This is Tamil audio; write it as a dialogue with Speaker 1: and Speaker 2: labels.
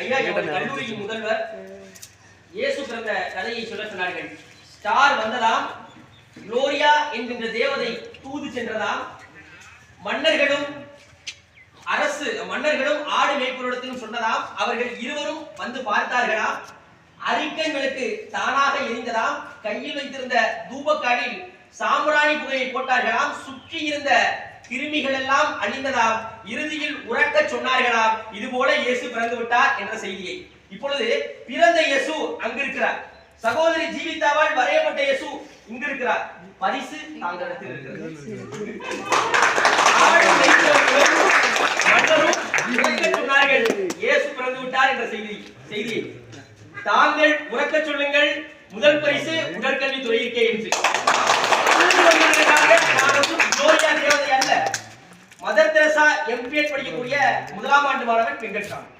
Speaker 1: ஐயா கல்லூரியின் முதல்வர் இயேசு பிறந்த கதையை சொல்ல சொன்னார்கள். ஸ்டார் வந்ததாம், குளோரியா என்கின்ற தேவதை தூது சென்றதாம், மன்னர்களும் ஆடு மேய்ப்பொருடத்திலும் சொன்னதாம். அவர்கள் இருவரும் வந்து பார்த்தார்களாம். அறிக்கைகளுக்கு தானாக எரிந்ததாம். கையில் வைத்திருந்த தூபக்காலில் சாம்பிராணி புகையை போட்டார்களாம். சுற்றி இருந்த கிருமிகள் எல்லாம் அழிந்ததாம். இறுதியில் உறக்க சொன்னார்களாம், இது போல இயேசு பிறந்து விட்டார் என்ற செய்தியை. இப்பொழுது பிறந்த இயேசு அங்கு இருக்கிறார். சகோதரி ஜீவிதாவால் வரையப்பட்ட இயேசு இங்கு இருக்கிறார். பரிசு தாங்களிடத்தில் இருக்கிறது. சொன்னார்கள் இயேசு பிறந்து விட்டார் என்ற செய்தியை தாங்கள் உறக்க சொல்லுங்கள். முதல் பரிசு உடற்கல்வி துறையிற்கே என்று. தேவதை அல்ல, மதர் தெரசா எம்பிஎட் படிக்கக்கூடிய முதலாம் ஆண்டு மாணவன் வெங்கட்ராமன்.